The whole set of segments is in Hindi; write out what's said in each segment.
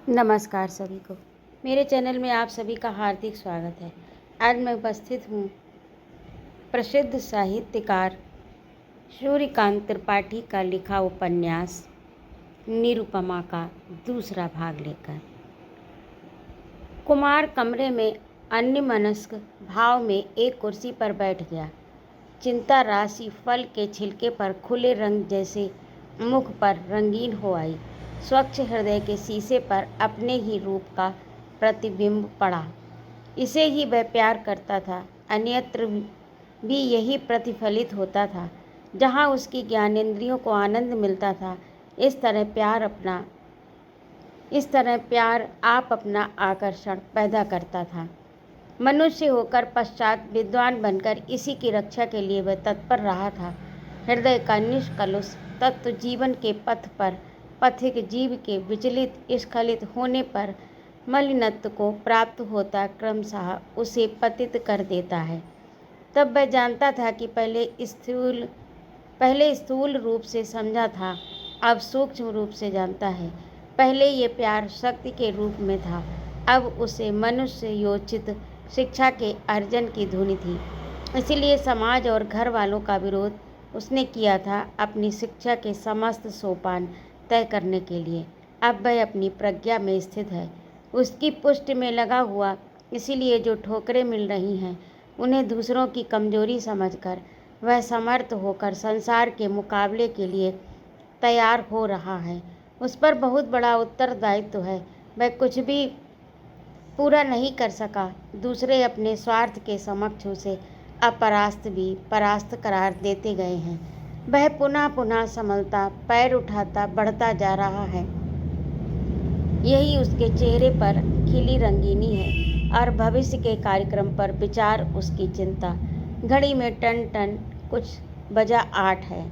नमस्कार सभी को। मेरे चैनल में आप सभी का हार्दिक स्वागत है। आज मैं उपस्थित हूँ प्रसिद्ध साहित्यकार सूर्यकांत त्रिपाठी का लिखा उपन्यास निरुपमा का दूसरा भाग लेकर। कुमार कमरे में अन्यमनस्क भाव में एक कुर्सी पर बैठ गया। चिंता राशि फल के छिलके पर खुले रंग जैसे मुख पर रंगीन हो आई। स्वच्छ हृदय के शीशे पर अपने ही रूप का प्रतिबिंब पड़ा। इसे ही वह प्यार करता था। अन्यत्र भी यही प्रतिफलित होता था। जहाँ उसकी ज्ञानेंद्रियों को आनंद मिलता था, इस तरह प्यार आप अपना आकर्षण पैदा करता था। मनुष्य होकर पश्चात विद्वान बनकर इसी की रक्षा के लिए वह तत्पर रहा था। हृदय का निष्कलुष तत्व जीवन के पथ पर पथिक जीव के विचलित स्खलित होने पर मलिनत्व को प्राप्त होता क्रमशः उसे पतित कर देता है। तब वह जानता था कि पहले स्थूल रूप से समझा था, अब सूक्ष्म रूप से जानता है। पहले ये प्यार शक्ति के रूप में था, अब उसे मनुष्य योचित शिक्षा के अर्जन की धुनी थी। इसीलिए समाज और घर वालों का विरोध उसने किया था अपनी शिक्षा के समस्त सोपान तय करने के लिए। अब वह अपनी प्रज्ञा में स्थित है, उसकी पुष्टि में लगा हुआ। इसीलिए जो ठोकरें मिल रही हैं, उन्हें दूसरों की कमजोरी समझकर वह समर्थ होकर संसार के मुकाबले के लिए तैयार हो रहा है। उस पर बहुत बड़ा उत्तरदायित्व है। वह कुछ भी पूरा नहीं कर सका। दूसरे अपने स्वार्थ के समक्ष उसे अपरास्त भी परास्त करार देते गए हैं। वह पुनः पुनः संभलता, पैर उठाता बढ़ता जा रहा है। यही उसके चेहरे पर खिली रंगीनी है और भविष्य के कार्यक्रम पर विचार उसकी चिंता। घड़ी में टन टन कुछ बजा 8 है,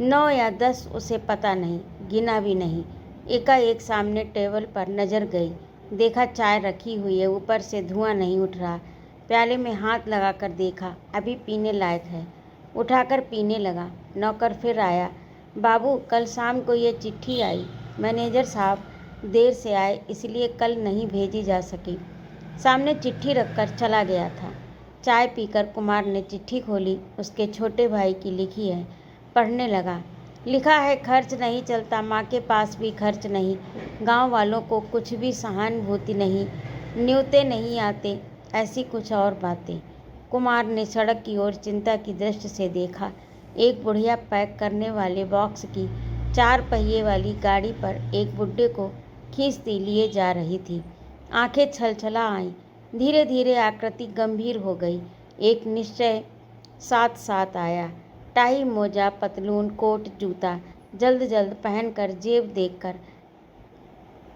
9 या 10 उसे पता नहीं, गिना भी नहीं। एकाएक सामने टेबल पर नजर गई। देखा चाय रखी हुई है, ऊपर से धुआं नहीं उठ रहा। प्याले में हाथ लगाकर देखा, अभी पीने लायक है। उठाकर पीने लगा। नौकर फिर आया। बाबू, कल शाम को ये चिट्ठी आई। मैनेजर साहब देर से आए, इसलिए कल नहीं भेजी जा सकी। सामने चिट्ठी रखकर चला गया था। चाय पीकर कुमार ने चिट्ठी खोली। उसके छोटे भाई की लिखी है। पढ़ने लगा। लिखा है, खर्च नहीं चलता, माँ के पास भी खर्च नहीं, गांव वालों को कुछ भी सहानुभूति नहीं, न्योते नहीं आते, ऐसी कुछ और बातें। कुमार ने सड़क की ओर चिंता की दृष्टि से देखा। एक बुढ़िया पैक करने वाले बॉक्स की 4 पहिए वाली गाड़ी पर एक बुड्ढे को खींचती लिए जा रही थी। आंखें छलछला आईं। धीरे धीरे आकृति गंभीर हो गई। एक निश्चय साथ साथ आया। टाई, मोजा, पतलून, कोट, जूता जल्द जल्द पहनकर जेब देखकर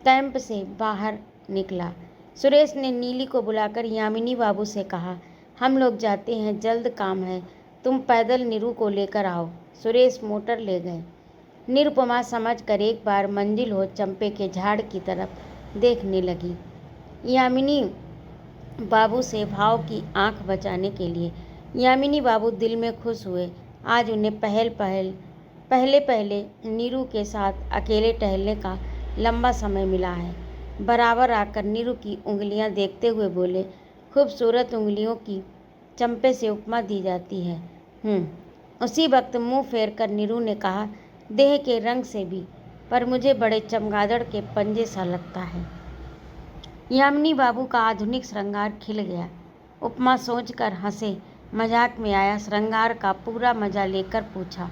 कैंप से बाहर निकला। सुरेश ने नीली को बुलाकर यामिनी बाबू से कहा, हम लोग जाते हैं, जल्द काम है, तुम पैदल नीरू को लेकर आओ। सुरेश मोटर ले गए। निरुपमा समझकर एक बार मंजिल हो चंपे के झाड़ की तरफ देखने लगी। यामिनी बाबू से भाव की आंख बचाने के लिए। यामिनी बाबू दिल में खुश हुए। आज उन्हें पहले नीरू के साथ अकेले टहलने का लंबा समय मिला है। बराबर आकर नीरू की उंगलियां देखते हुए बोले, खूबसूरत उंगलियों की चंपे से उपमा दी जाती है। उसी वक्त मुंह फेर कर नीरू ने कहा, देह के रंग से भी, पर मुझे बड़े चमगादड़ के पंजे सा लगता है। यामिनी बाबू का आधुनिक श्रृंगार खिल गया। उपमा सोचकर हंसे। मजाक में आया श्रृंगार का पूरा मजा लेकर पूछा,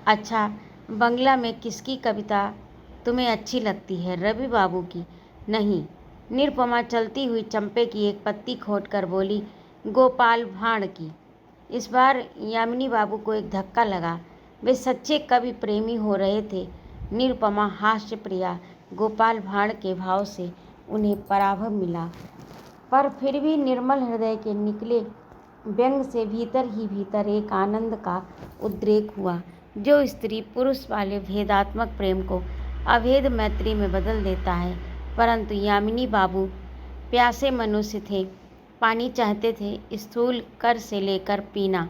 अच्छा, बंगला में किसकी कविता तुम्हें अच्छी लगती है? रवि बाबू की? नहीं। निरुपमा चलती हुई चंपे की एक पत्ती खोदकर बोली, गोपाल भांड़ की। इस बार यामिनी बाबू को एक धक्का लगा। वे सच्चे कवि प्रेमी हो रहे थे। निरुपमा हास्य प्रिया गोपाल भांड़ के भाव से उन्हें पराभव मिला, पर फिर भी निर्मल हृदय के निकले व्यंग से भीतर ही भीतर एक आनंद का उद्रेक हुआ, जो स्त्री पुरुष वाले भेदात्मक प्रेम को अभेद मैत्री में बदल देता है। परंतु यामिनी बाबू प्यासे मनुष्य थे, पानी चाहते थे, स्थूल कर से लेकर पीना।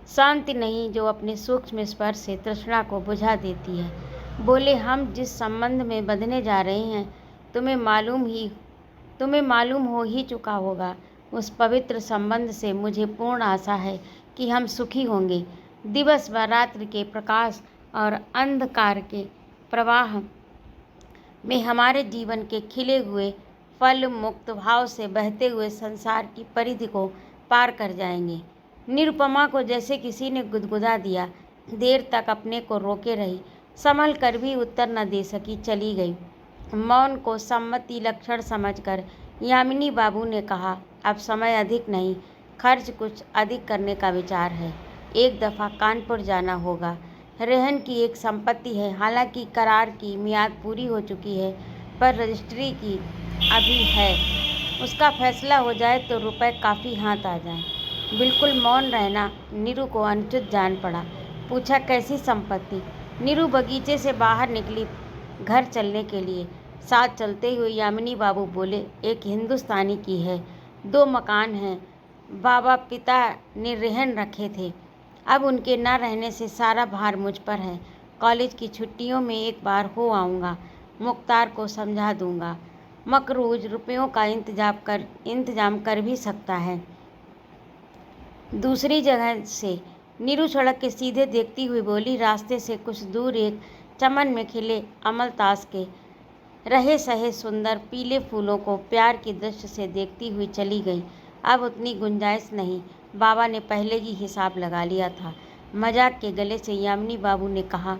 शांति नहीं, जो अपने सूक्ष्म स्पर्श से तृष्णा को बुझा देती है। बोले, हम जिस संबंध में बंधने जा रहे हैं तुम्हें मालूम हो ही चुका होगा। उस पवित्र संबंध से मुझे पूर्ण आशा है कि हम सुखी होंगे। दिवस व रात्रि के प्रकाश और अंधकार के प्रवाह में हमारे जीवन के खिले हुए फल मुक्त भाव से बहते हुए संसार की परिधि को पार कर जाएंगे। निरुपमा को जैसे किसी ने गुदगुदा दिया। देर तक अपने को रोके रही, संभल कर भी उत्तर न दे सकी, चली गई। मौन को सम्मति लक्षण समझकर यामिनी बाबू ने कहा, अब समय अधिक नहीं, खर्च कुछ अधिक करने का विचार है। एक दफ़ा कानपुर जाना होगा। रेहन की एक संपत्ति है, हालांकि करार की मियाद पूरी हो चुकी है, पर रजिस्ट्री की अभी है। उसका फैसला हो जाए तो रुपए काफ़ी हाथ आ जाएं। बिल्कुल मौन रहना नीरू को अनुचित जान पड़ा। पूछा, कैसी संपत्ति? नीरू बगीचे से बाहर निकली घर चलने के लिए। साथ चलते हुए यामिनी बाबू बोले, एक हिंदुस्तानी की है, 2 मकान हैं। बाबा पिता ने रेहन रखे थे, अब उनके न रहने से सारा भार मुझ पर है। कॉलेज की छुट्टियों में एक बार हो आऊँगा, मुख्तार को समझा दूँगा। मकरूज रुपयों का इंतजाम कर भी सकता है दूसरी जगह से। नीरू सड़क के सीधे देखती हुई बोली, रास्ते से कुछ दूर एक चमन में खिले अमलतास के रहे सहे सुंदर पीले फूलों को प्यार की दृष्टि से देखती हुई चली गई। अब उतनी गुंजाइश नहीं, बाबा ने पहले ही हिसाब लगा लिया था। मजाक के गले से यामिनी बाबू ने कहा,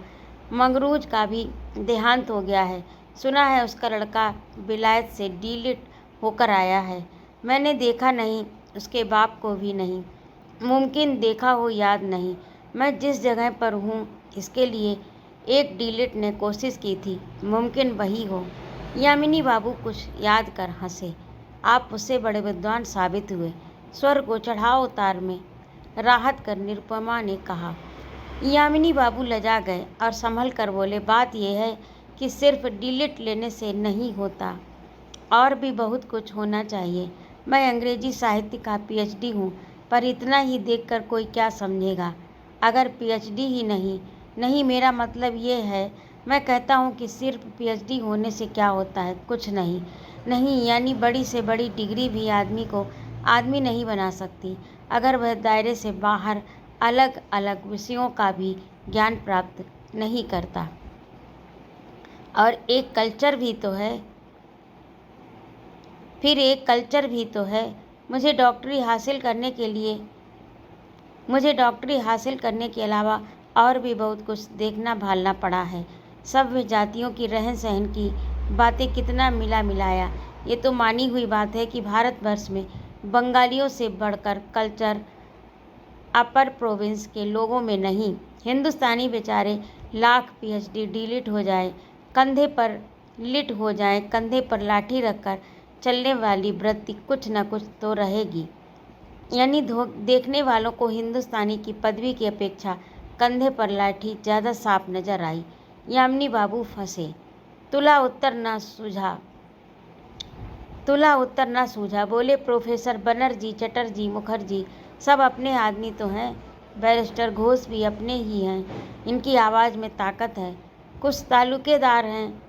मंगरूज का भी देहांत हो गया है। सुना है उसका लड़का विलायत से डीलिट होकर आया है। मैंने देखा नहीं, उसके बाप को भी नहीं। मुमकिन देखा हो, याद नहीं। मैं जिस जगह पर हूँ इसके लिए एक डीलिट ने कोशिश की थी, मुमकिन वही हो। यामिनी बाबू कुछ याद कर हंसे। आप उससे बड़े विद्वान साबित हुए। स्वर को चढ़ाव उतार में राहत कर निरुपमा ने कहा। यामिनी बाबू लजा गए और संभल कर बोले, बात यह है कि सिर्फ डीलिट लेने से नहीं होता, और भी बहुत कुछ होना चाहिए। मैं अंग्रेजी साहित्य का पीएचडी हूँ, पर इतना ही देखकर कोई क्या समझेगा? अगर पीएचडी ही नहीं, मेरा मतलब ये है, मैं कहता हूँ कि सिर्फ पीएचडी होने से क्या होता है? कुछ नहीं, यानी बड़ी से बड़ी डिग्री भी आदमी को आदमी नहीं बना सकती, अगर वह दायरे से बाहर अलग अलग विषयों का भी ज्ञान प्राप्त नहीं करता। और एक कल्चर भी तो है, फिर एक कल्चर भी तो है। मुझे डॉक्टरी हासिल करने के अलावा और भी बहुत कुछ देखना भालना पड़ा है। सब जातियों की रहन सहन की बातें कितना मिला मिलाया। ये तो मानी हुई बात है कि भारतवर्ष में बंगालियों से बढ़कर कल्चर अपर प्रोविंस के लोगों में नहीं। हिंदुस्तानी बेचारे लाख पीएचडी डीलिट हो जाए, कंधे पर लिट हो जाए, कंधे पर लाठी रखकर चलने वाली वृत्ति कुछ न कुछ तो रहेगी। यानी देखने वालों को हिंदुस्तानी की पदवी की अपेक्षा कंधे पर लाठी ज़्यादा साफ नजर आई। यामिनी बाबू फंसे। तुला उत्तर न सूझा। बोले, प्रोफेसर बनर्जी, चटर्जी, मुखर्जी सब अपने आदमी तो हैं। बैरिस्टर घोष भी अपने ही हैं। इनकी आवाज़ में ताकत है। कुछ तालुकेदार हैं,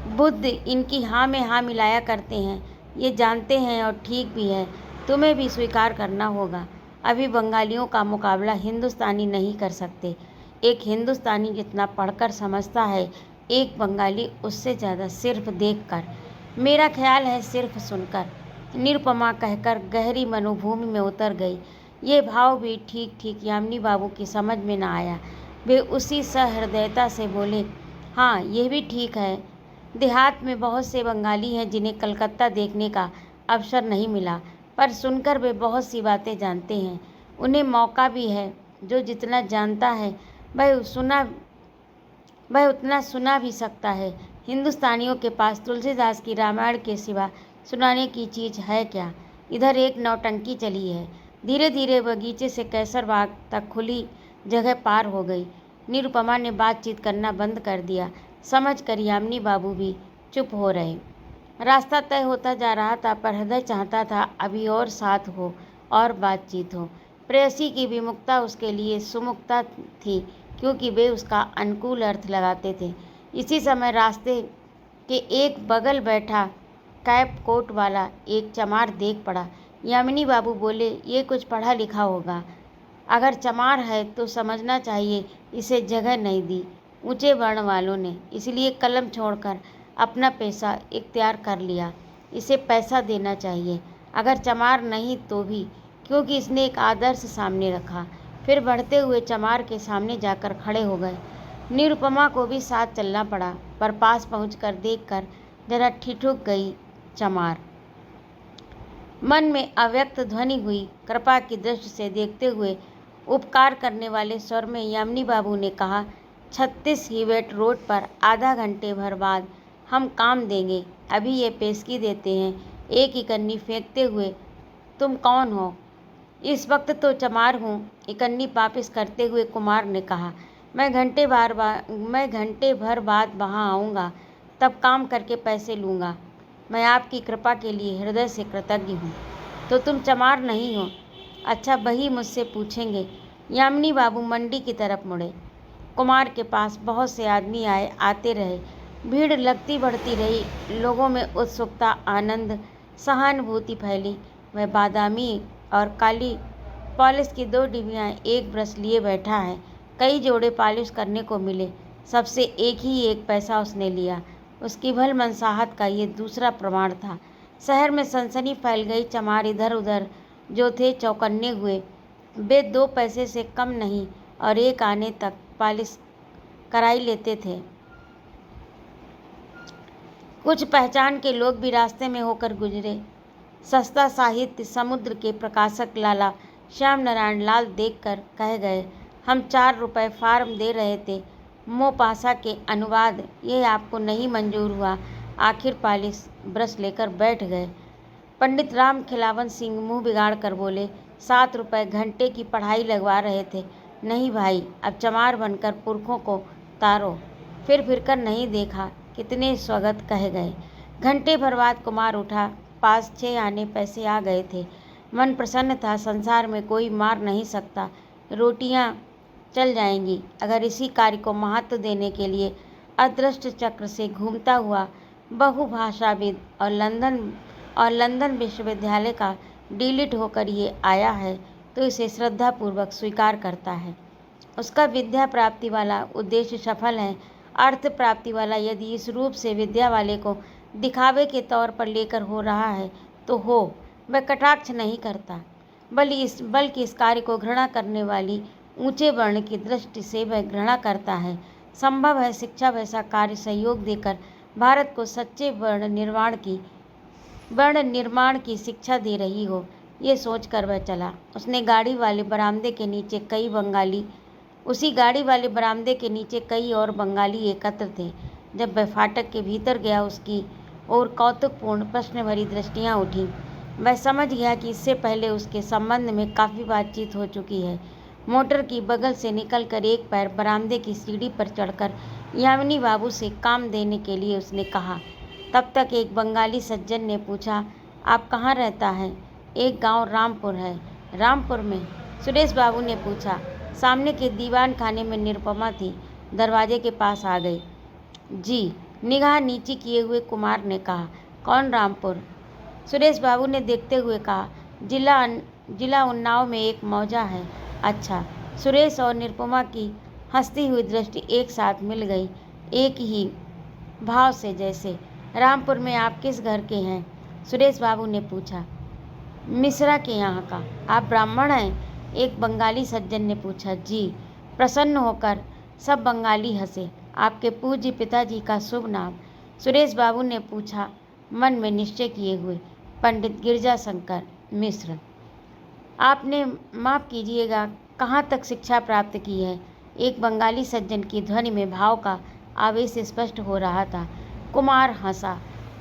बुद्ध इनकी हाँ में हाँ मिलाया करते हैं। ये जानते हैं और ठीक भी है। तुम्हें भी स्वीकार करना होगा, अभी बंगालियों का मुकाबला हिंदुस्तानी नहीं कर सकते। एक हिंदुस्तानी जितना पढ़कर समझता है, एक बंगाली उससे ज़्यादा सिर्फ देखकर, मेरा ख्याल है सिर्फ सुनकर। निरुपमा कहकर गहरी मनोभूमि में उतर गई। ये भाव भी ठीक यामिनी बाबू की समझ में न आया। वे उसी सहृदयता से बोले, हाँ यह भी ठीक है। देहात में बहुत से बंगाली हैं जिन्हें कलकत्ता देखने का अवसर नहीं मिला, पर सुनकर वे बहुत सी बातें जानते हैं। उन्हें मौका भी है। जो जितना जानता है वह उतना सुना भी सकता है। हिंदुस्तानियों के पास तुलसीदास की रामायण के सिवा सुनाने की चीज़ है क्या? इधर एक नौटंकी चली है। धीरे धीरे बगीचे से कैसरबाग तक खुली जगह पार हो गई। निरुपमा ने बातचीत करना बंद कर दिया। समझ कर यामिनी बाबू भी चुप हो रहे। रास्ता तय होता जा रहा था, पर हृदय चाहता था अभी और साथ हो और बातचीत हो। प्रेयसी की विमुखता उसके लिए सुमुखता थी, क्योंकि वे उसका अनुकूल अर्थ लगाते थे। इसी समय रास्ते के एक बगल बैठा कैप कोट वाला एक चमार देख पड़ा। यामिनी बाबू बोले, ये कुछ पढ़ा लिखा होगा। अगर चमार है तो समझना चाहिए इसे जगह नहीं दी ऊंचे वर्ण वालों ने, इसलिए कलम छोड़कर अपना पेशा इख्तियार कर लिया। इसे पैसा देना चाहिए, अगर चमार नहीं तो भी, क्योंकि इसने एक आदर्श सामने रखा। फिर बढ़ते हुए चमार के सामने जाकर खड़े हो गए। निरुपमा को भी साथ चलना पड़ा, पर पास पहुंचकर देखकर जरा ठिठुक गई चमार। मन में अव्यक्त ध्वनि हुई। कृपा की दृष्टि से देखते हुए उपकार करने वाले स्वर में यामिनी बाबू ने कहा, 36 हीवेट रोड पर आधा घंटे भर बाद हम काम देंगे। अभी ये पेशगी देते हैं। एक इकन्नी फेंकते हुए, तुम कौन हो? इस वक्त तो चमार हूँ, इकन्नी वापिस करते हुए कुमार ने कहा। मैं घंटे भर बाद वहाँ आऊँगा, तब काम करके पैसे लूँगा। मैं आपकी कृपा के लिए हृदय से कृतज्ञ हूँ। तो तुम चमार नहीं हो? अच्छा, वही मुझसे पूछेंगे। यामिनी बाबू मंडी की तरफ मुड़े। कुमार के पास बहुत से आदमी आते रहे। भीड़ लगती बढ़ती रही। लोगों में उत्सुकता, आनंद, सहानुभूति फैली। वह बादामी और काली पॉलिश की 2 डिबियाँ, एक ब्रश लिए बैठा है। कई जोड़े पॉलिश करने को मिले, सबसे एक पैसा उसने लिया। उसकी भलमनसाहत का ये दूसरा प्रमाण था। शहर में सनसनी फैल गई। चमार इधर उधर जो थे चौकन्ने हुए। वे 2 पैसे से कम नहीं और 1 आने तक पॉलिश कराई लेते थे। कुछ पहचान के लोग भी रास्ते में होकर गुजरे। सस्ता साहित्य समुद्र के प्रकाशक लाला श्याम नारायण लाल देखकर कह गए, हम 4 रुपये फार्म दे रहे थे। मोपासा के अनुवाद, ये आपको नहीं मंजूर हुआ। आखिर पॉलिश ब्रश लेकर बैठ गए। पंडित राम खिलावन सिंह मुंह बिगाड़ कर बोले, 7 रुपये घंटे की पढ़ाई लगवा रहे थे। नहीं भाई, अब चमार बनकर पुरखों को तारो। फिर कर नहीं देखा, कितने स्वगत कह गए। घंटे भर बाद कुमार उठा। पास 6 आने पैसे आ गए थे। मन प्रसन्न था। संसार में कोई मार नहीं सकता। रोटियां चल जाएंगी। अगर इसी कार्य को महत्व देने के लिए अदृष्ट चक्र से घूमता हुआ बहुभाषाविद और लंदन विश्वविद्यालय का डीलिट होकर ये आया है, तो इसे श्रद्धापूर्वक स्वीकार करता है। उसका विद्या प्राप्ति वाला उद्देश्य सफल है। अर्थ प्राप्ति वाला यदि इस रूप से विद्या वाले को दिखावे के तौर पर लेकर हो रहा है तो हो। वह कटाक्ष नहीं करता, बल्कि इस कार्य को घृणा करने वाली ऊंचे वर्ण की दृष्टि से वह घृणा करता है। संभव है शिक्षा वैसा कार्य सहयोग देकर भारत को सच्चे वर्ण निर्माण की शिक्षा दे रही हो, ये सोचकर वह चला। उसी गाड़ी वाले बरामदे के नीचे कई और बंगाली एकत्र थे। जब वह फाटक के भीतर गया, उसकी ओर कौतुकपूर्ण प्रश्न भरी दृष्टियां उठीं। वह समझ गया कि इससे पहले उसके संबंध में काफ़ी बातचीत हो चुकी है। मोटर की बगल से निकलकर एक पैर बरामदे की सीढ़ी पर चढ़कर यामिनी बाबू से काम देने के लिए उसने कहा। तब तक एक बंगाली सज्जन ने पूछा, आप कहाँ रहता है? एक गांव रामपुर है। रामपुर में? सुरेश बाबू ने पूछा। सामने के दीवान खाने में निरुपमा थी। दरवाजे के पास आ गई। जी, निगाह नीची किए हुए कुमार ने कहा। कौन रामपुर? सुरेश बाबू ने देखते हुए कहा, जिला उन्नाव में एक मौजा है। अच्छा। सुरेश और निरुपमा की हंसती हुई दृष्टि एक साथ मिल गई, एक ही भाव से जैसे। रामपुर में आप किस घर के हैं? सुरेश बाबू ने पूछा। मिश्रा के यहाँ का। आप ब्राह्मण हैं? एक बंगाली सज्जन ने पूछा। जी। प्रसन्न होकर सब बंगाली हंसे। आपके पूज्य पिताजी का शुभ नाम? सुरेश बाबू ने पूछा, मन में निश्चय किए हुए। पंडित गिरजाशंकर मिश्र। आपने, माफ़ कीजिएगा, कहाँ तक शिक्षा प्राप्त की है? एक बंगाली सज्जन की ध्वनि में भाव का आवेश स्पष्ट हो रहा था। कुमार हंसा।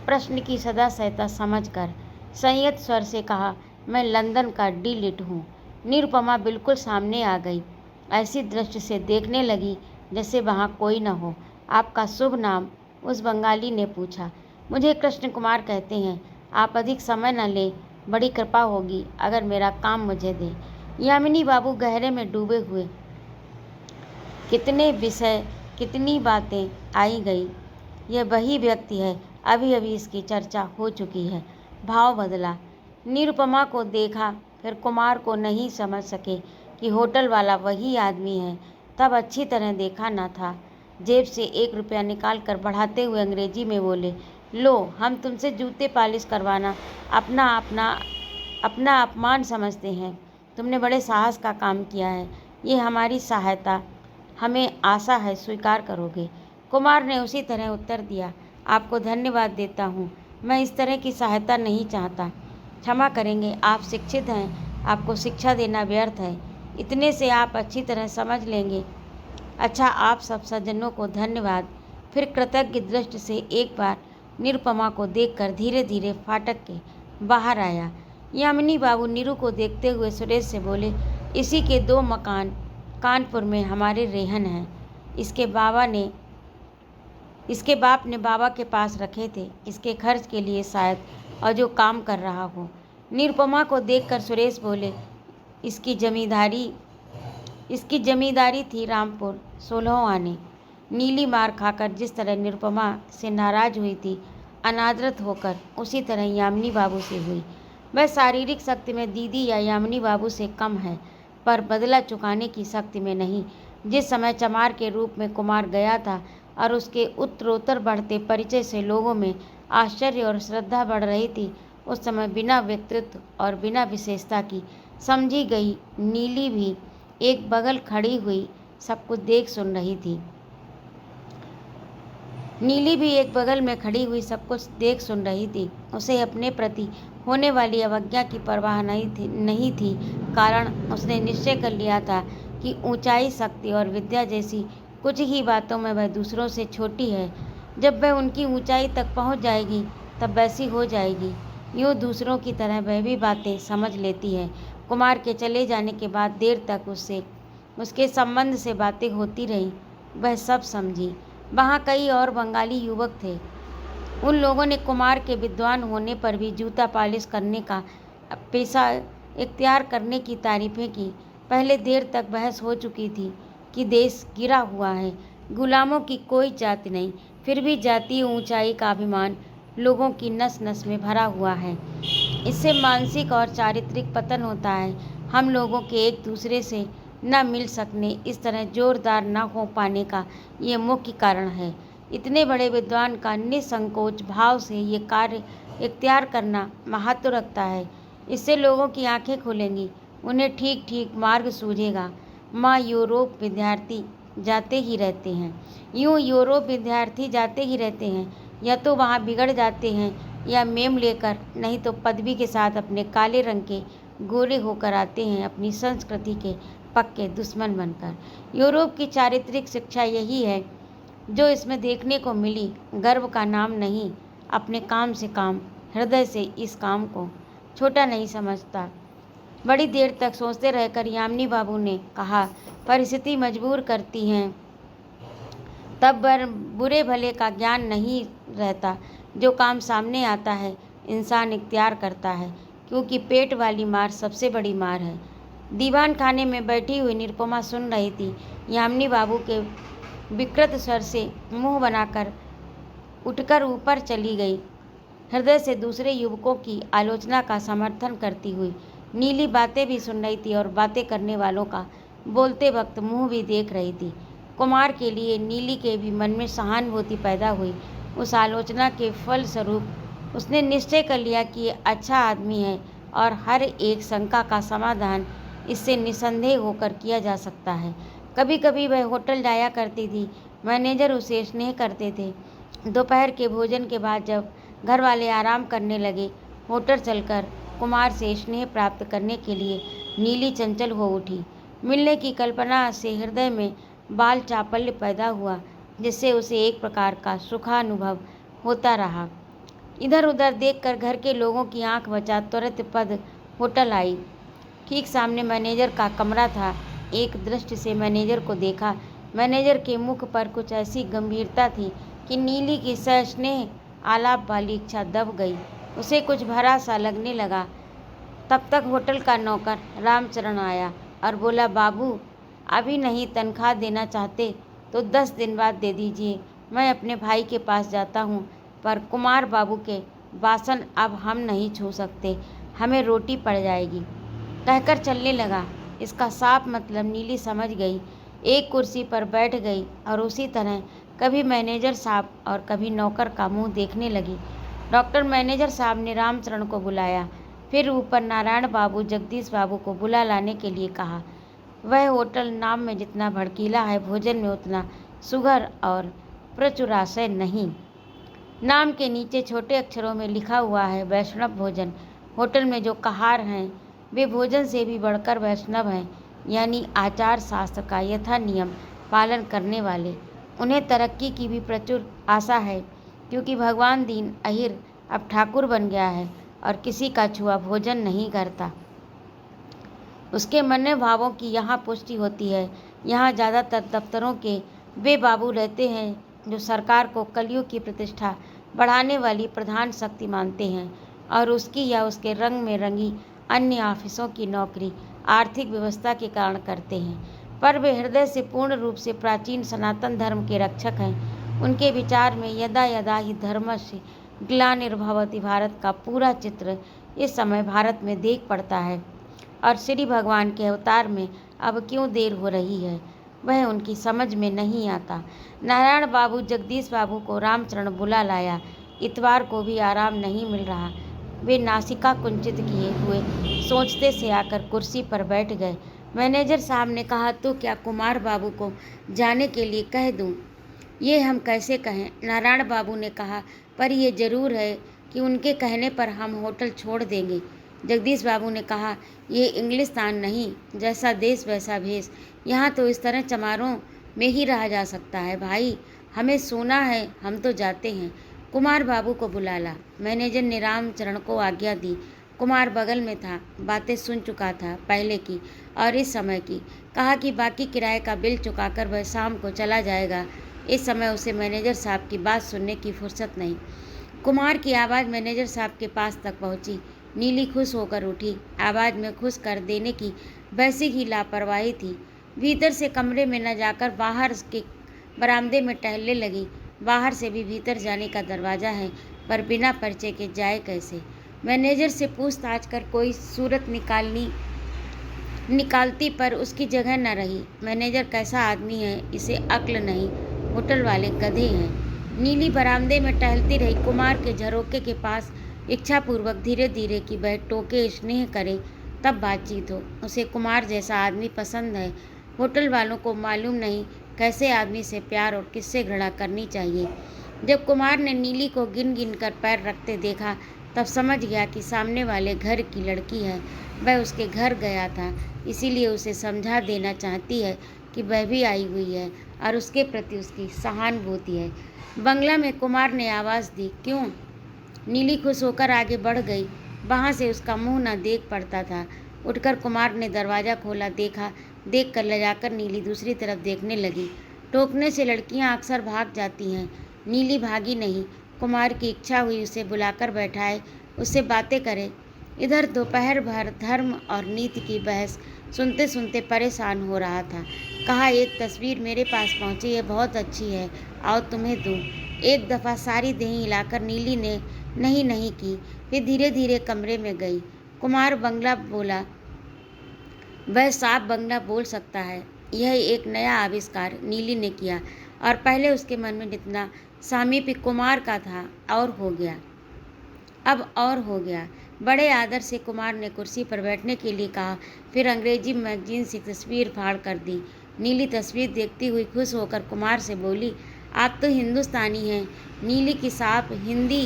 प्रश्न की सदा सहता समझकर संयत स्वर से कहा, मैं लंदन का डीलिट हूँ। निरुपमा बिल्कुल सामने आ गई। ऐसी दृष्टि से देखने लगी जैसे वहाँ कोई न हो। आपका शुभ नाम? उस बंगाली ने पूछा। मुझे कृष्ण कुमार कहते हैं। आप अधिक समय न लें, बड़ी कृपा होगी अगर मेरा काम मुझे दें। यामिनी बाबू गहरे में डूबे हुए कितने विषय, कितनी बातें आई गई। यह वही व्यक्ति है, अभी अभी इसकी चर्चा हो चुकी है। भाव बदला। निरुपमा को देखा, फिर कुमार को नहीं समझ सके कि होटल वाला वही आदमी है। तब अच्छी तरह देखा न था। जेब से 1 रुपया निकाल कर बढ़ाते हुए अंग्रेजी में बोले, लो, हम तुमसे जूते पालिश करवाना अपना अपना अपना अपमान समझते हैं। तुमने बड़े साहस का काम किया है। ये हमारी सहायता, हमें आशा है स्वीकार करोगे। कुमार ने उसी तरह उत्तर दिया, आपको धन्यवाद देता हूँ। मैं इस तरह की सहायता नहीं चाहता। क्षमा करेंगे, आप शिक्षित हैं, आपको शिक्षा देना व्यर्थ है। इतने से आप अच्छी तरह समझ लेंगे। अच्छा, आप सब सज्जनों को धन्यवाद। फिर कृतज्ञ दृष्टि से एक बार निरुपमा को देखकर धीरे धीरे फाटक के बाहर आया। यामिनी बाबू नीरू को देखते हुए सुरेश से बोले, इसी के 2 मकान कानपुर में हमारे रेहन हैं। इसके बाप ने बाबा के पास रखे थे, इसके खर्च के लिए शायद, और जो काम कर रहा हो। निरुपमा को देखकर सुरेश बोले, इसकी जमींदारी थी रामपुर 16 आने। नीली मार खाकर जिस तरह निरुपमा से नाराज हुई थी अनादरत होकर, उसी तरह यामिनी बाबू से हुई। वह शारीरिक शक्ति में दीदी या यामिनी बाबू से कम है, पर बदला चुकाने की शक्ति में नहीं। जिस समय चमार के रूप में कुमार गया था और उसके उत्तरोत्तर बढ़ते परिचय से लोगों में आश्चर्य और श्रद्धा बढ़ रही थी, उस समय बिना व्यक्तित्व और बिना विशेषता की समझी गई नीली भी एक बगल खड़ी हुई सब कुछ देख सुन रही थी। नीली भी एक बगल में खड़ी हुई सब कुछ देख सुन रही थी। उसे अपने प्रति होने वाली अवज्ञा की परवाह नहीं थी। कारण उसने निश्चय कर लिया था कि ऊंचाई, शक्ति और विद्या जैसी कुछ ही बातों में वह दूसरों से छोटी है। जब वह उनकी ऊंचाई तक पहुंच जाएगी तब वैसी हो जाएगी। यूँ दूसरों की तरह वह भी बातें समझ लेती है। कुमार के चले जाने के बाद देर तक उसके संबंध से बातें होती रहीं। वह सब समझी। वहाँ कई और बंगाली युवक थे। उन लोगों ने कुमार के विद्वान होने पर भी जूता पालिश करने का पेशा इख्तियार करने की तारीफें की। पहले देर तक बहस हो चुकी थी कि देश गिरा हुआ है, गुलामों की कोई जाति नहीं, फिर भी जातीय ऊंचाई का अभिमान लोगों की नस नस में भरा हुआ है। इससे मानसिक और चारित्रिक पतन होता है। हम लोगों के एक दूसरे से न मिल सकने, इस तरह जोरदार न हो पाने का ये मुख्य कारण है। इतने बड़े विद्वान का निसंकोच भाव से ये कार्य इख्तियार करना महत्व रखता है। इससे लोगों की आंखें खुलेंगी, उन्हें ठीक ठीक मार्ग सूझेगा। माँ, यूरोप विद्यार्थी जाते ही रहते हैं। यूरोप विद्यार्थी जाते ही रहते हैं, या तो वहाँ बिगड़ जाते हैं या मेम लेकर, नहीं तो पदवी के साथ अपने काले रंग के गोरे होकर आते हैं, अपनी संस्कृति के पक्के दुश्मन बनकर। यूरोप की चारित्रिक शिक्षा यही है जो इसमें देखने को मिली। गर्व का नाम नहीं, अपने काम से काम, हृदय से इस काम को छोटा नहीं समझता। बड़ी देर तक सोचते रहकर यामिनी बाबू ने कहा, परिस्थिति मजबूर करती हैं, तब बुरे भले का ज्ञान नहीं रहता। जो काम सामने आता है इंसान इख्तियार करता है, क्योंकि पेट वाली मार सबसे बड़ी मार है। दीवान खाने में बैठी हुई निरुपमा सुन रही थी। यामिनी बाबू के विकृत स्वर से मुंह बनाकर उठकर ऊपर चली गई, हृदय से दूसरे युवकों की आलोचना का समर्थन करती हुई। नीली बातें भी सुन रही थी और बातें करने वालों का बोलते वक्त मुंह भी देख रही थी। कुमार के लिए नीली के भी मन में सहानुभूति पैदा हुई। उस आलोचना के फलस्वरूप उसने निश्चय कर लिया कि ये अच्छा आदमी है और हर एक शंका का समाधान इससे निसंदेह होकर किया जा सकता है। कभी कभी वह होटल जाया करती थी। मैनेजर उसे स्नेह करते थे। दोपहर के भोजन के बाद जब घर वाले आराम करने लगे, होटल चलकर कुमार से स्नेह प्राप्त करने के लिए नीली चंचल हो उठी। मिलने की कल्पना से हृदय में बाल चापल्य पैदा हुआ, जिससे उसे एक प्रकार का सुखानुभव होता रहा। इधर उधर देखकर घर के लोगों की आंख बचा त्वरित पद होटल आई। ठीक सामने मैनेजर का कमरा था। एक दृष्टि से मैनेजर को देखा। मैनेजर के मुख पर कुछ ऐसी गंभीरता थी कि नीली की सस्नेह आलाप वाली इच्छा दब गई। उसे कुछ भरा सा लगने लगा। तब तक होटल का नौकर रामचरण आया और बोला, बाबू अभी नहीं तनख्वाह देना चाहते तो 10 दिन बाद दे दीजिए। मैं अपने भाई के पास जाता हूँ, पर कुमार बाबू के बासन अब हम नहीं छू सकते, हमें रोटी पड़ जाएगी, कहकर चलने लगा। इसका साफ मतलब नीली समझ गई। एक कुर्सी पर बैठ गई और उसी तरह कभी मैनेजर साहब और कभी नौकर का मुंह देखने लगी। डॉक्टर मैनेजर साहब ने रामचरण को बुलाया, फिर ऊपर नारायण बाबू जगदीश बाबू को बुला लाने के लिए कहा। वह होटल नाम में जितना भड़कीला है, भोजन में उतना सुघर और प्रचुराशय नहीं। नाम के नीचे छोटे अक्षरों में लिखा हुआ है वैष्णव भोजन। होटल में जो कहार हैं वे भोजन से भी बढ़कर वैष्णव हैं, यानी आचार शास्त्र का यथा नियम पालन करने वाले। उन्हें तरक्की की भी प्रचुर आशा है, क्योंकि भगवान दीन अहिर अब ठाकुर बन गया है और किसी का छुआ भोजन नहीं करता। उसके मन भावों की यहाँ पुष्टि होती है। यहाँ ज़्यादातर दफ्तरों के वे बाबू रहते हैं जो सरकार को कलयुग की प्रतिष्ठा बढ़ाने वाली प्रधान शक्ति मानते हैं और उसकी या उसके रंग में रंगी अन्य ऑफिसों की नौकरी आर्थिक व्यवस्था के कारण करते हैं। पर वे हृदय से पूर्ण रूप से प्राचीन सनातन धर्म के रक्षक हैं। उनके विचार में यदा यदा ही धर्मस्य ग्लानिर्भवति भारत का पूरा चित्र इस समय भारत में देख पड़ता है और श्री भगवान के अवतार में अब क्यों देर हो रही है, वह उनकी समझ में नहीं आता। नारायण बाबू जगदीश बाबू को रामचरण बुला लाया। इतवार को भी आराम नहीं मिल रहा। वे नासिका कुंचित किए हुए सोचते से आकर कुर्सी पर बैठ गए। मैनेजर साहब ने कहा, तो क्या कुमार बाबू को जाने के लिए कह दूं? ये हम कैसे कहें? नारायण बाबू ने कहा, पर यह जरूर है कि उनके कहने पर हम होटल छोड़ देंगे। जगदीश बाबू ने कहा, ये इंग्लिस्तान नहीं, जैसा देश वैसा भेष। यहाँ तो इस तरह चमारों में ही रहा जा सकता है। भाई, हमें सोना है, हम तो जाते हैं। कुमार बाबू को बुला ला। मैनेजर ने रामचरण को आज्ञा दी। कुमार बगल में था, बातें सुन चुका था, पहले की और इस समय की। कहा कि बाकी किराए का बिल चुकाकर वह शाम को चला जाएगा। इस समय उसे मैनेजर साहब की बात सुनने की फुर्सत नहीं। कुमार की आवाज़ मैनेजर साहब के पास तक पहुंची। नीली खुश होकर उठी। आवाज़ में खुश कर देने की वैसी ही लापरवाही थी। भीतर से कमरे में न जाकर बाहर के बरामदे में टहलने लगी। बाहर से भी भीतर जाने का दरवाज़ा है, पर बिना परिचय के जाए कैसे? मैनेजर से पूछताछ कर कोई सूरत निकालती, पर उसकी जगह न रही। मैनेजर कैसा आदमी है, इसे अक्ल नहीं, होटल वाले गधे हैं। नीली बरामदे में टहलती रही। कुमार के झरोके के पास इच्छापूर्वक धीरे धीरे कि वह टोके, स्नेह करे, तब बातचीत हो। उसे कुमार जैसा आदमी पसंद है। होटल वालों को मालूम नहीं कैसे आदमी से प्यार और किससे घृणा करनी चाहिए। जब कुमार ने नीली को गिन गिन कर पैर रखते देखा, तब समझ गया कि सामने वाले घर की लड़की है। वह उसके घर गया था, इसीलिए उसे समझा देना चाहती है कि वह भी आई हुई है और उसके प्रति उसकी सहानुभूति है। बंगला में कुमार ने आवाज़ दी, क्यों? नीली खुश होकर आगे बढ़ गई। वहाँ से उसका मुंह न देख पड़ता था। उठकर कुमार ने दरवाज़ा खोला। देखकर लजाकर नीली दूसरी तरफ देखने लगी। टोकने से लड़कियाँ अक्सर भाग जाती हैं। नीली भागी नहीं। कुमार की इच्छा हुई उसे बुलाकर बैठाए, उससे बातें करे। इधर दोपहर भर धर्म और नीति की बहस सुनते सुनते परेशान हो रहा था। कहा, एक तस्वीर मेरे पास पहुंची है, बहुत अच्छी है, आओ तुम्हें दूं। एक दफ़ा सारी देह हिलाकर नीली ने नहीं नहीं की, फिर धीरे धीरे कमरे में गई। कुमार बंगला बोला। वह साफ बंगला बोल सकता है। यह एक नया आविष्कार नीली ने किया और पहले उसके मन में जितना सामीप्य कुमार का था और हो गया। बड़े आदर से कुमार ने कुर्सी पर बैठने के लिए कहा, फिर अंग्रेजी मैगजीन से तस्वीर फाड़ कर दी। नीली तस्वीर देखती हुई खुश होकर कुमार से बोली, आप तो हिंदुस्तानी हैं। नीली की साफ हिंदी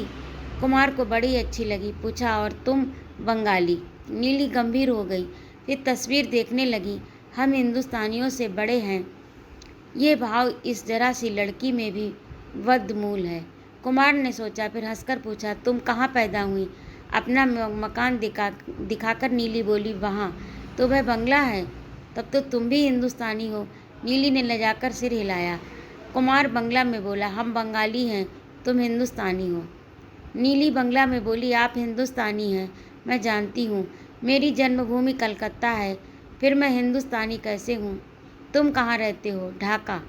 कुमार को बड़ी अच्छी लगी। पूछा, और तुम? बंगाली। नीली गंभीर हो गई, फिर तस्वीर देखने लगी। हम हिंदुस्तानियों से बड़े हैं। ये भाव इस जरा सी लड़की में भी बदमूल है। कुमार ने सोचा, फिर हंसकर पूछा, तुम कहाँ पैदा हुई? अपना मकान दिखाकर नीली बोली, वहाँ। तो वह बंगला है, तब तो तुम भी हिंदुस्तानी हो। नीली ने लजाकर सिर हिलाया। कुमार बंगला में बोला, हम बंगाली हैं, तुम हिंदुस्तानी हो। नीली बंगला में बोली, आप हिंदुस्तानी हैं, मैं जानती हूँ। मेरी जन्मभूमि कलकत्ता है, फिर मैं हिंदुस्तानी कैसे हूँ? तुम कहाँ रहते हो? ढाका।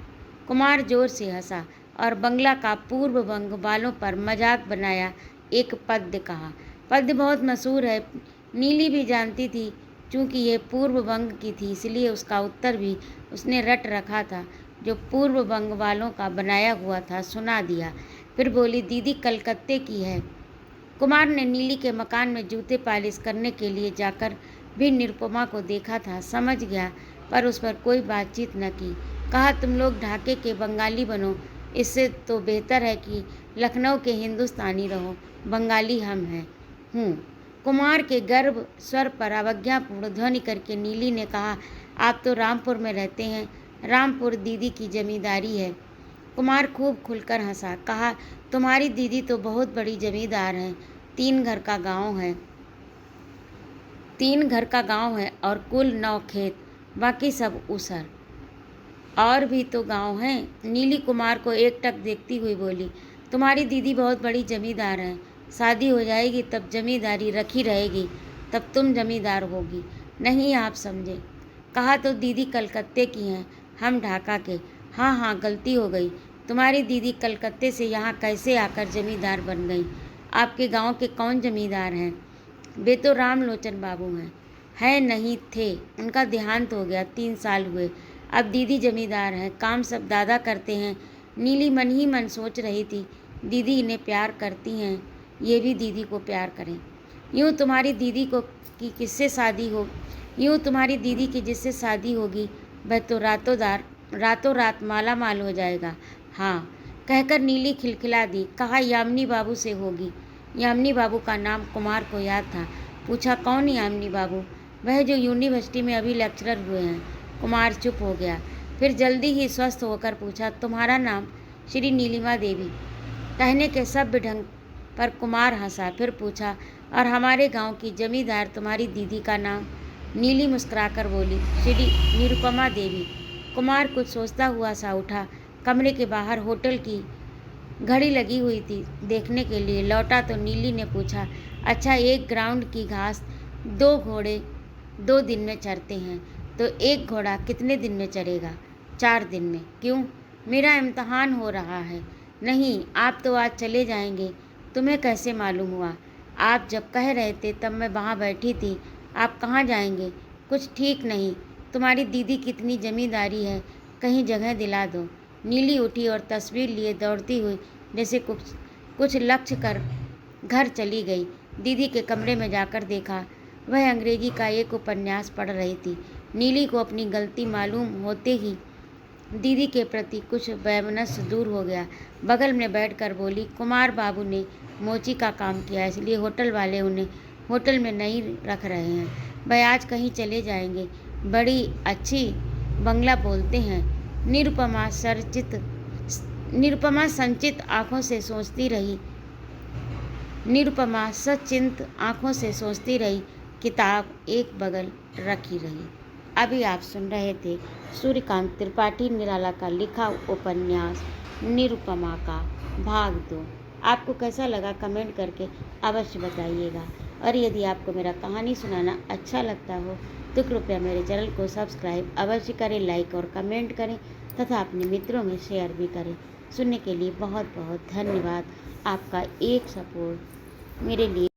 कुमार जोर से हंसा और बंगला का पूर्व बंग वालों पर मजाक बनाया एक पद्य कहा। पद्य बहुत मशहूर है, नीली भी जानती थी। चूँकि यह पूर्व बंग की थी इसलिए उसका उत्तर भी उसने रट रखा था, जो पूर्व बंग वालों का बनाया हुआ था, सुना दिया। फिर बोली, दीदी कलकत्ते की है। कुमार ने नीली के मकान में जूते पालिश करने के लिए जाकर भी निरुपमा को देखा था, समझ गया, पर उस पर कोई बातचीत न की। कहा, तुम लोग ढाके के बंगाली बनो, इससे तो बेहतर है कि लखनऊ के हिंदुस्तानी रहो। बंगाली हम हैं। कुमार के गर्भ स्वर पर अवज्ञापूर्ण ध्वनि करके नीली ने कहा, आप तो रामपुर में रहते हैं। रामपुर दीदी की जमींदारी है। कुमार खूब खुलकर हंसा। कहा, तुम्हारी दीदी तो बहुत बड़ी जमींदार हैं। 3 घर का गांव है। 3 घर का गांव है और कुल 9 खेत, बाकी सब उसर। और भी तो गांव हैं। नीली कुमार को एकटक देखती हुई बोली, तुम्हारी दीदी बहुत बड़ी जमींदार हैं। शादी हो जाएगी तब जमींदारी रखी रहेगी, तब तुम जमींदार होगी। नहीं, आप समझे। कहा, तो दीदी कलकत्ते की हैं, हम ढाका के। हाँ, गलती हो गई। तुम्हारी दीदी कलकत्ते से यहाँ कैसे आकर जमींदार बन गई? आपके गांव के कौन जमींदार हैं? वे तो रामलोचन बाबू हैं। है नहीं थे, उनका देहांत हो गया, 3 साल हुए। अब दीदी जमींदार हैं, काम सब दादा करते हैं। नीली मन ही मन सोच रही थी, दीदी इन्हें प्यार करती हैं, ये भी दीदी को प्यार करें। यूँ तुम्हारी दीदी की जिससे शादी होगी वह तो रातों रात माला माल हो जाएगा। हाँ, कहकर नीली खिलखिला दी। कहा, यामिनी बाबू से होगी। यामिनी बाबू का नाम कुमार को याद था। पूछा, कौन यामिनी बाबू? वह जो यूनिवर्सिटी में अभी लेक्चरर हुए हैं। कुमार चुप हो गया, फिर जल्दी ही स्वस्थ होकर पूछा, तुम्हारा नाम? श्री नीलिमा देवी। कहने के सभ्य ढंग पर कुमार हंसा, फिर पूछा, और हमारे गांव की जमींदार तुम्हारी दीदी का नाम? नीली मुस्कुराकर बोली, श्री निरुपमा देवी। कुमार कुछ सोचता हुआ सा उठा। कमरे के बाहर होटल की घड़ी लगी हुई थी, देखने के लिए लौटा तो नीली ने पूछा, अच्छा, 1 ग्राउंड की घास 2 घोड़े 2 दिन में चरते हैं, तो 1 घोड़ा कितने दिन में चरेगा? 4 दिन में। क्यों? मेरा इम्तहान हो रहा है। नहीं, आप तो आज चले जाएंगे। तुम्हें कैसे मालूम हुआ? आप जब कह रहे थे तब मैं वहाँ बैठी थी। आप कहाँ जाएंगे? कुछ ठीक नहीं। तुम्हारी दीदी कितनी जमींदारी है, कहीं जगह दिला दो। नीली उठी और तस्वीर लिए दौड़ती हुई जैसे कुछ लक्ष्य कर घर चली गई। दीदी के कमरे में जाकर देखा, वह अंग्रेजी का एक उपन्यास पढ़ रही थी। नीली को अपनी गलती मालूम होते ही दीदी के प्रति कुछ वैमनस्य दूर हो गया। बगल में बैठकर बोली, कुमार बाबू ने मोची का काम किया, इसलिए होटल वाले उन्हें होटल में नहीं रख रहे हैं। वह आज कहीं चले जाएंगे। बड़ी अच्छी बंगला बोलते हैं। निरुपमा संचित आँखों से सोचती रही। किताब एक बगल रखी रही। अभी आप सुन रहे थे सूर्यकांत त्रिपाठी निराला का लिखा उपन्यास निरुपमा का भाग 2। आपको कैसा लगा कमेंट करके अवश्य बताइएगा। और यदि आपको मेरा कहानी सुनाना अच्छा लगता हो तो कृपया मेरे चैनल को सब्सक्राइब अवश्य करें, लाइक और कमेंट करें तथा अपने मित्रों में शेयर भी करें। सुनने के लिए बहुत बहुत धन्यवाद। आपका एक सपोर्ट मेरे लिए